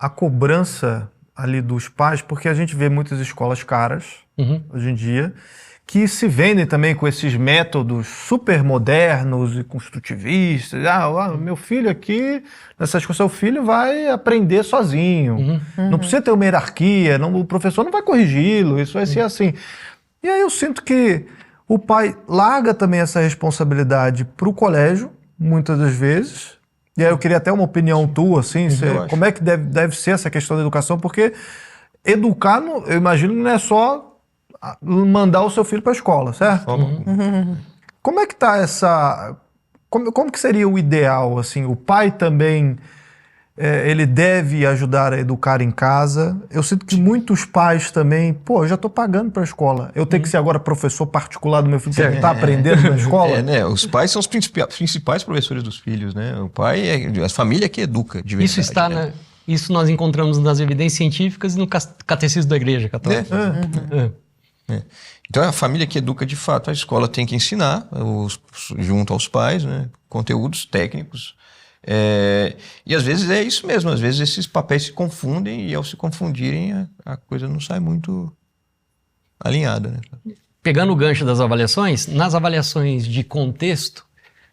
a cobrança ali dos pais, porque a gente vê muitas escolas caras, hoje em dia, que se vendem também com esses métodos super modernos e construtivistas. Meu filho aqui, nessa escola, seu filho vai aprender sozinho. Não precisa ter uma hierarquia, o professor não vai corrigi-lo, isso vai ser assim. E aí eu sinto que o pai larga também essa responsabilidade para o colégio, muitas das vezes. E aí eu queria até uma opinião tua, assim, como é que deve ser essa questão da educação, porque educar, eu imagino que não é só mandar o seu filho para a escola, certo? Como é que tá essa... Como que seria o ideal, assim? O pai também, ele deve ajudar a educar em casa. Eu sinto que muitos pais também, eu já estou pagando para a escola. Eu tenho que ser agora professor particular do meu filho, que ele está aprendendo na escola? Né? Os pais são os principais professores dos filhos, né? O pai a família que educa, de verdade. Isso está, né? Isso nós encontramos nas evidências científicas e no catecismo da Igreja Católica. Então é a família que educa de fato. A escola tem que ensinar, junto aos pais, né, conteúdos técnicos. E às vezes é isso mesmo, às vezes esses papéis se confundem e ao se confundirem a coisa não sai muito alinhada. Né? Pegando o gancho das avaliações, nas avaliações de contexto,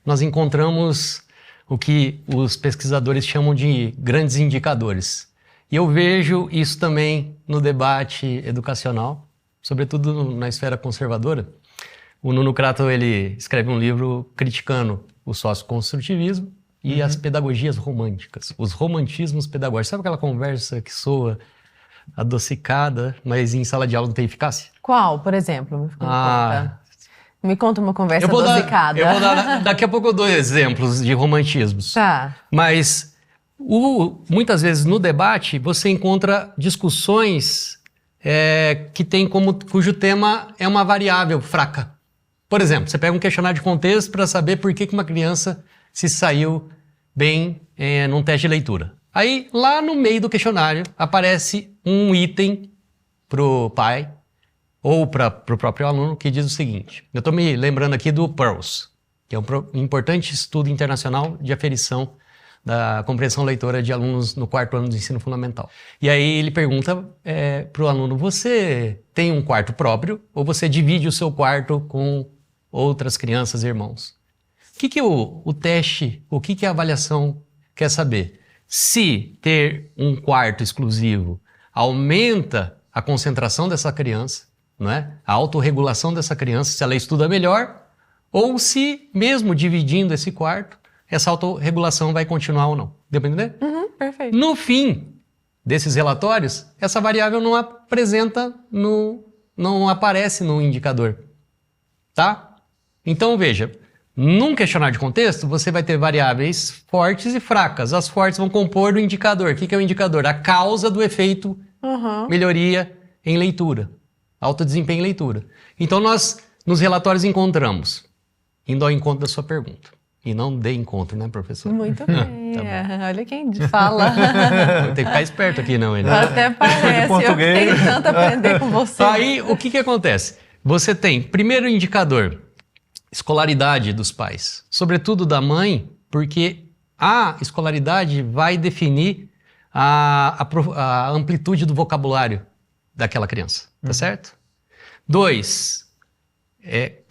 nós encontramos o que os pesquisadores chamam de grandes indicadores. E eu vejo isso também no debate educacional, sobretudo na esfera conservadora. O Nuno Crato, ele escreve um livro criticando o socioconstrutivismo e as pedagogias românticas, os romantismos pedagógicos. Sabe aquela conversa que soa adocicada, mas em sala de aula não tem eficácia? Qual, por exemplo? Me conta uma conversa adocicada. Daqui a pouco eu dou exemplos de romantismos. Tá. Mas muitas vezes no debate você encontra discussões que tem cujo tema é uma variável fraca. Por exemplo, você pega um questionário de contexto para saber por que uma criança se saiu bem num teste de leitura. Aí, lá no meio do questionário, aparece um item para o pai ou para o próprio aluno que diz o seguinte. Eu estou me lembrando aqui do PIRLS, que é um importante estudo internacional de aferição da compreensão leitora de alunos no 4º ano do ensino fundamental. E aí ele pergunta para o aluno, você tem um quarto próprio ou você divide o seu quarto com outras crianças e irmãos? O que o teste, o que a avaliação quer saber? Se ter um quarto exclusivo aumenta a concentração dessa criança, não é? A autorregulação dessa criança, se ela estuda melhor, ou se mesmo dividindo esse quarto, essa autorregulação vai continuar ou não. Deu para entender? Perfeito. No fim desses relatórios, essa variável não aparece no indicador. Tá? Então, veja, num questionário de contexto, você vai ter variáveis fortes e fracas. As fortes vão compor o indicador. O que é o indicador? A causa do efeito melhoria em leitura. Alto desempenho em leitura. Então, nós, nos relatórios, encontramos, indo ao encontro da sua pergunta. E não dê encontro, né, professor? Muito bem. Tá, olha quem fala. Tem que ficar esperto aqui, não, ele. Até parece. Eu tenho tanto a aprender com você. Aí, o que acontece? Você tem, primeiro indicador, escolaridade dos pais. Sobretudo da mãe, porque a escolaridade vai definir a amplitude do vocabulário daquela criança. Tá certo? 2,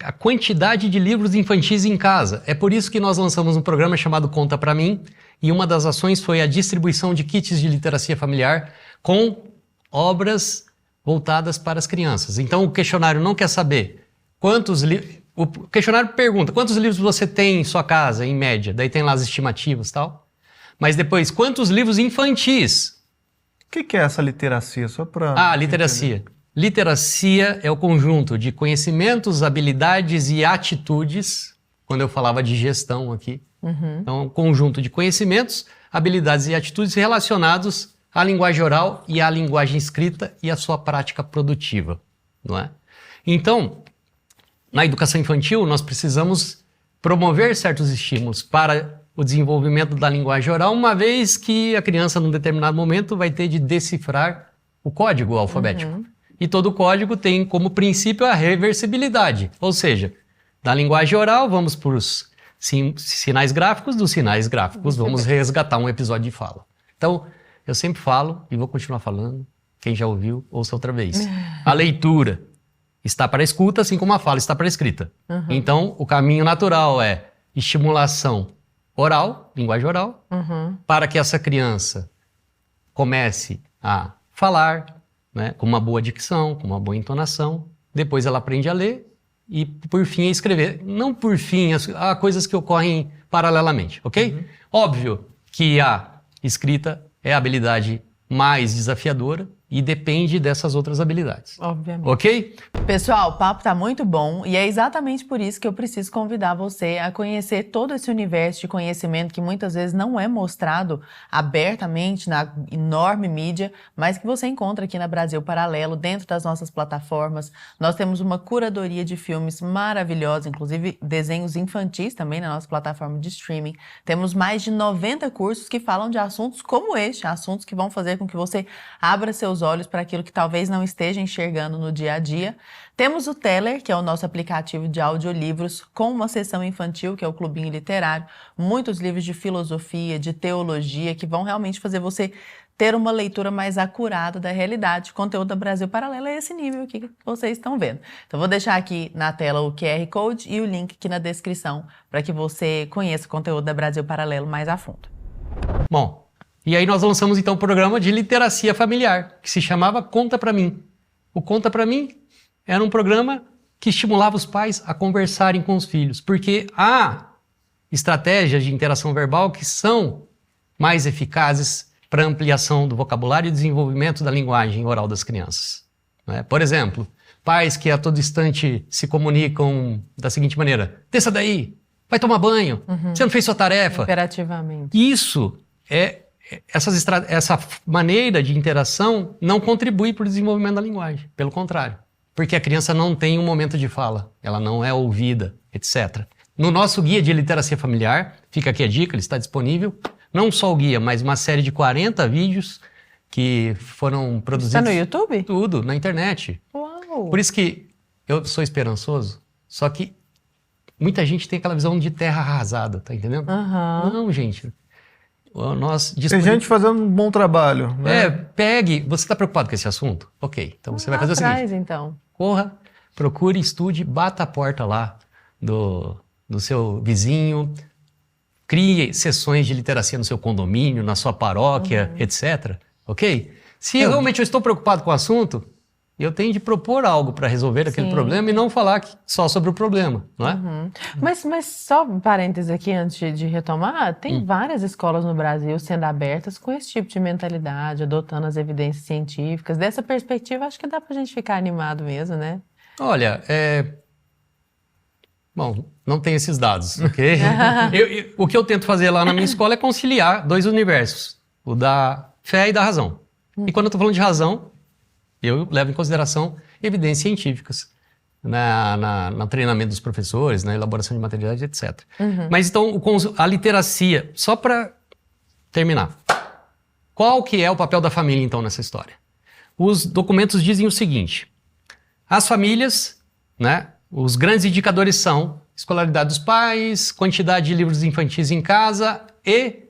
a quantidade de livros infantis em casa. É por isso que nós lançamos um programa chamado Conta Pra Mim, e uma das ações foi a distribuição de kits de literacia familiar com obras voltadas para as crianças. Então o questionário não quer saber quantos livros... O questionário pergunta quantos livros você tem em sua casa, em média. Daí tem lá as estimativas e tal. Mas depois, quantos livros infantis? O que é essa literacia? Só para... literacia. Entender. Literacia é o conjunto de conhecimentos, habilidades e atitudes, quando eu falava de gestão aqui. Então, é um conjunto de conhecimentos, habilidades e atitudes relacionados à linguagem oral e à linguagem escrita e à sua prática produtiva, não é? Então, na educação infantil, nós precisamos promover certos estímulos para o desenvolvimento da linguagem oral, uma vez que a criança, num determinado momento, vai ter de decifrar o código alfabético. E todo código tem como princípio a reversibilidade, ou seja, da linguagem oral vamos para os sinais gráficos, dos sinais gráficos vamos resgatar um episódio de fala. Então, eu sempre falo e vou continuar falando. Quem já ouviu, ouça outra vez. A leitura está para a escuta, assim como a fala está para a escrita. Então, o caminho natural é estimulação oral, linguagem oral, para que essa criança comece a falar, né, com uma boa dicção, com uma boa entonação. Depois ela aprende a ler e, por fim, a escrever. Não por fim, há coisas que ocorrem paralelamente, ok? Óbvio que a escrita é a habilidade mais desafiadora e depende dessas outras habilidades. Obviamente. Ok? Pessoal, o papo tá muito bom e é exatamente por isso que eu preciso convidar você a conhecer todo esse universo de conhecimento que muitas vezes não é mostrado abertamente na enorme mídia, mas que você encontra aqui na Brasil Paralelo, dentro das nossas plataformas. Nós temos uma curadoria de filmes maravilhosa, inclusive desenhos infantis também na nossa plataforma de streaming. Temos mais de 90 cursos que falam de assuntos como este, assuntos que vão fazer com que você abra seus olhos para aquilo que talvez não esteja enxergando no dia a dia. Temos o Teller, que é o nosso aplicativo de audiolivros, com uma seção infantil, que é o Clubinho Literário, muitos livros de filosofia, de teologia, que vão realmente fazer você ter uma leitura mais acurada da realidade. O conteúdo da Brasil Paralelo é esse nível aqui que vocês estão vendo. Então, vou deixar aqui na tela o QR Code e o link aqui na descrição para que você conheça o conteúdo da Brasil Paralelo mais a fundo. Bom, e aí nós lançamos então o programa de literacia familiar, que se chamava Conta Pra Mim. O Conta Pra Mim era um programa que estimulava os pais a conversarem com os filhos, porque há estratégias de interação verbal que são mais eficazes para ampliação do vocabulário e desenvolvimento da linguagem oral das crianças, né? Por exemplo, pais que a todo instante se comunicam da seguinte maneira: desça daí, vai tomar banho, você não fez sua tarefa. Imperativamente. Isso essa maneira de interação não contribui para o desenvolvimento da linguagem, pelo contrário, porque a criança não tem um momento de fala, ela não é ouvida, etc. No nosso guia de literacia familiar, fica aqui a dica, ele está disponível, não só o guia, mas uma série de 40 vídeos que foram produzidos... Está no YouTube? Tudo, na internet. Uau! Por isso que eu sou esperançoso, só que muita gente tem aquela visão de terra arrasada, tá entendendo? Não, gente... Tem gente fazendo um bom trabalho, né? Pegue. Você está preocupado com esse assunto? Ok. Então você vai fazer o seguinte. Então. Corra, procure, estude, bata a porta lá do seu vizinho, crie sessões de literacia no seu condomínio, na sua paróquia, etc. Ok? Se realmente eu estou preocupado com o assunto, eu tenho de propor algo para resolver aquele problema e não falar só sobre o problema, não é? Mas só um parênteses aqui antes de retomar, tem várias escolas no Brasil sendo abertas com esse tipo de mentalidade, adotando as evidências científicas. Dessa perspectiva, acho que dá pra gente ficar animado mesmo, né? Olha, bom, não tem esses dados, ok? O que eu tento fazer lá na minha escola é conciliar dois universos, o da fé e da razão. E quando eu estou falando de razão, eu levo em consideração evidências científicas no treinamento dos professores, na elaboração de materiais, etc. Mas então, a literacia, só para terminar, qual que é o papel da família então nessa história? Os documentos dizem o seguinte: as famílias, né, os grandes indicadores são escolaridade dos pais, quantidade de livros infantis em casa e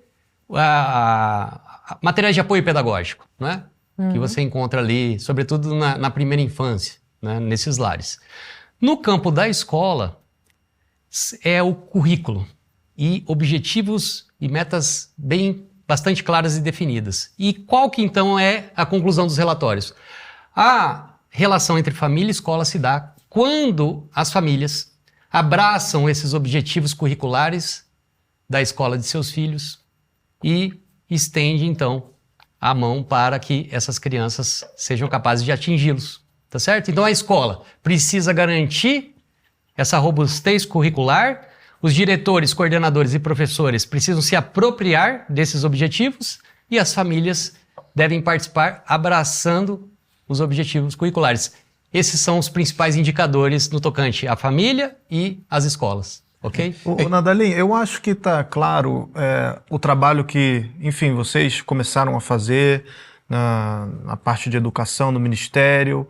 materiais de apoio pedagógico, né? Que você encontra ali, sobretudo na primeira infância, né, nesses lares. No campo da escola, é o currículo e objetivos e metas bastante claras e definidas. E qual que então é a conclusão dos relatórios? A relação entre família e escola se dá quando as famílias abraçam esses objetivos curriculares da escola de seus filhos e estendem então a mão para que essas crianças sejam capazes de atingi-los, tá certo? Então a escola precisa garantir essa robustez curricular, os diretores, coordenadores e professores precisam se apropriar desses objetivos e as famílias devem participar abraçando os objetivos curriculares. Esses são os principais indicadores no tocante à família e às escolas. Ok? Nadalim, eu acho que está claro o trabalho que, enfim, vocês começaram a fazer na parte de educação no Ministério.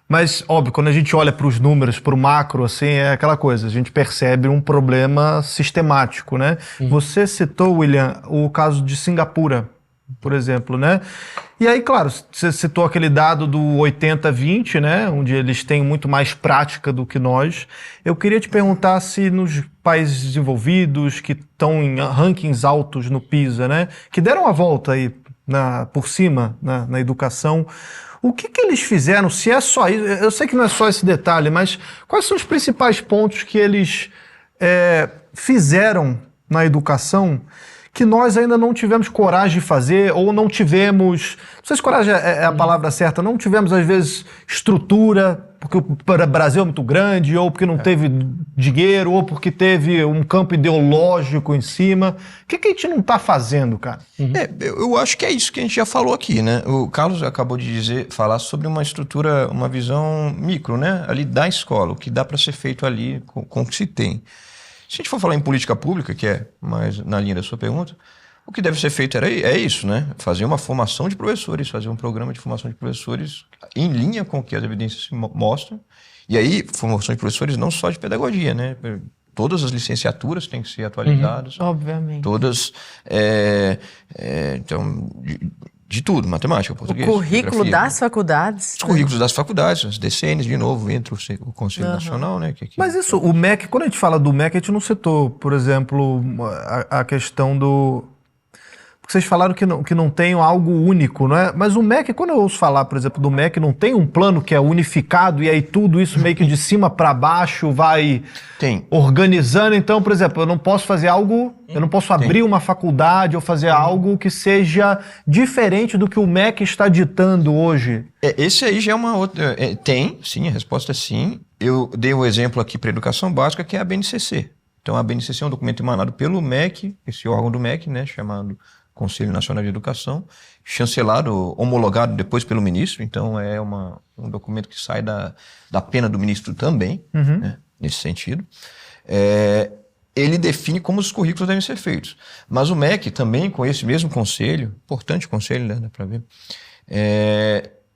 Mas, óbvio, quando a gente olha para os números, para o macro, assim, é aquela coisa, a gente percebe um problema sistemático, né? Você citou, William, o caso de Singapura, por exemplo, né? E aí, claro, você citou aquele dado do 80-20, né? Onde eles têm muito mais prática do que nós. Eu queria te perguntar se nos países desenvolvidos que estão em rankings altos no PISA, né? Que deram a volta aí por cima na educação, o que eles fizeram? Se é só isso, eu sei que não é só esse detalhe, mas quais são os principais pontos que eles fizeram na educação que nós ainda não tivemos coragem de fazer, ou não tivemos, não sei se coragem é a palavra certa, não tivemos às vezes estrutura, porque o Brasil é muito grande, ou porque não teve dinheiro, ou porque teve um campo ideológico em cima. O que a gente não está fazendo, cara? Eu acho que é isso que a gente já falou aqui, né? O Carlos acabou de falar sobre uma estrutura, uma visão micro, né? Ali da escola, o que dá para ser feito ali com o que se tem. Se a gente for falar em política pública, que é mais na linha da sua pergunta, o que deve ser feito é isso, né? Fazer uma formação de professores, fazer um programa de formação de professores em linha com o que as evidências mostram. E aí, formação de professores não só de pedagogia, né? Todas as licenciaturas têm que ser atualizadas. Obviamente. Todas, então, de tudo, matemática, português, o currículo geografia, das faculdades. Os currículos das faculdades, as DCNs, de novo, entra o Conselho Nacional, né? Mas isso, o MEC, quando a gente fala do MEC, a gente não citou, por exemplo, a questão do... Porque vocês falaram que não tem algo único, não é? Mas o MEC, quando eu ouço falar, por exemplo, do MEC, não tem um plano que é unificado e aí tudo isso meio que de cima para baixo vai organizando. Então, por exemplo, eu não posso fazer algo, eu não posso abrir uma faculdade ou fazer algo que seja diferente do que o MEC está ditando hoje. Esse aí já é uma outra... Tem, sim, a resposta é sim. Eu dei um exemplo aqui para a educação básica, que é a BNCC. Então, a BNCC é um documento emanado pelo MEC, esse órgão do MEC, né, chamado Conselho Nacional de Educação, chancelado, homologado depois pelo ministro, então é um documento que sai da pena do ministro também, né, nesse sentido. Ele define como os currículos devem ser feitos. Mas o MEC também, com esse mesmo conselho, importante conselho, né, dá para ver,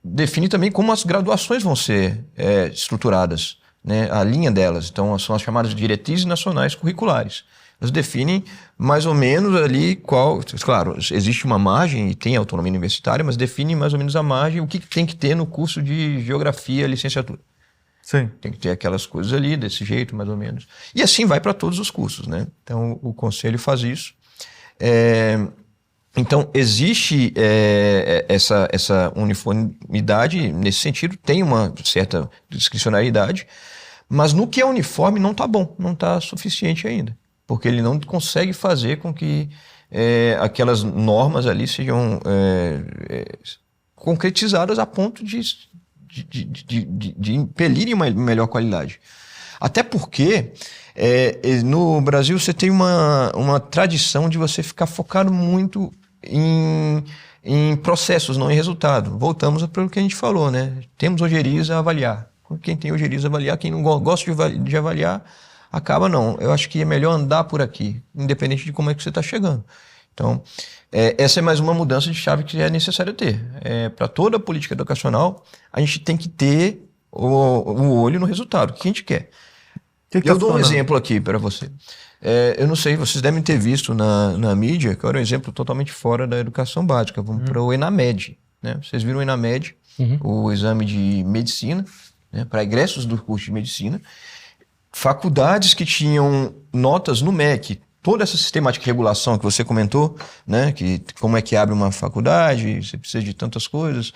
define também como as graduações vão ser estruturadas, né, a linha delas. Então, são as chamadas diretrizes nacionais curriculares. Elas definem mais ou menos ali claro, existe uma margem e tem autonomia universitária, mas define mais ou menos a margem, o que tem que ter no curso de geografia, licenciatura. Sim. Tem que ter aquelas coisas ali, desse jeito, mais ou menos. E assim vai para todos os cursos, né? Então, o Conselho faz isso. Então, existe essa uniformidade, nesse sentido, tem uma certa discricionariedade, mas no que é uniforme não está bom, não está suficiente ainda. Porque ele não consegue fazer com que aquelas normas ali sejam concretizadas a ponto de impelirem uma melhor qualidade. Até porque no Brasil você tem uma tradição de você ficar focado muito em processos, não em resultado. Voltamos para o que a gente falou, né? Temos ojerias a avaliar. Quem tem ojerias a avaliar, quem não gosta de avaliar, acaba não. Eu acho que é melhor andar por aqui, independente de como é que você está chegando. Então, essa é mais uma mudança de chave que é necessário ter. Para toda a política educacional, a gente tem que ter o olho no resultado, o que a gente quer. Eu dou um exemplo aqui para você. Eu não sei, vocês devem ter visto na mídia, que era um exemplo totalmente fora da educação básica. Vamos para o ENAMED. Né? Vocês viram o ENAMED, o exame de medicina, né? Para egressos do curso de medicina. Faculdades que tinham notas no MEC, toda essa sistemática de regulação que você comentou, né, que como é que abre uma faculdade, você precisa de tantas coisas,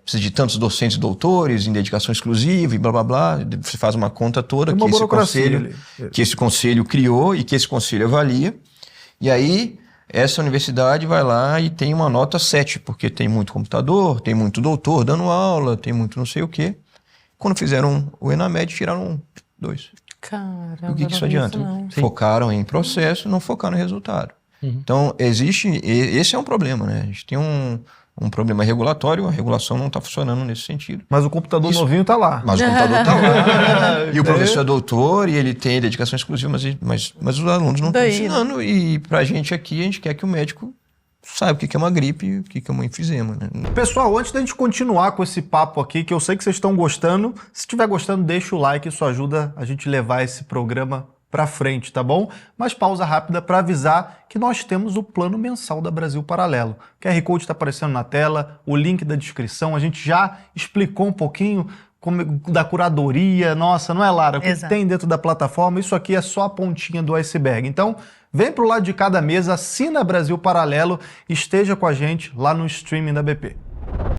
precisa de tantos docentes doutores em dedicação exclusiva e blá blá blá, você faz uma conta toda que esse conselho criou e que esse conselho avalia, e aí essa universidade vai lá e tem uma nota 7, porque tem muito computador, tem muito doutor dando aula, tem muito não sei o quê. Quando fizeram o ENAMED, tiraram 2. Caramba, o que isso adianta? Focaram em processo, não focaram em resultado. Então, esse é um problema, né? A gente tem um problema regulatório, a regulação não está funcionando nesse sentido. Mas o computador novinho está lá. Mas o computador está lá. E o professor é doutor e ele tem dedicação exclusiva, mas os alunos não estão ensinando. E pra gente aqui, a gente quer que o médico saiba o que é uma gripe e o que é um enfisema, né? Pessoal, antes da gente continuar com esse papo aqui, que eu sei que vocês estão gostando, se estiver gostando, deixa o like, isso ajuda a gente levar esse programa para frente, tá bom? Mas pausa rápida para avisar que nós temos o plano mensal da Brasil Paralelo. O QR Code está aparecendo na tela, o link da descrição, a gente já explicou um pouquinho da curadoria, nossa, não é, Lara? O que tem dentro da plataforma? Isso aqui é só a pontinha do iceberg. Então, vem pro lado de cada mesa, assina Brasil Paralelo, esteja com a gente lá no streaming da BP.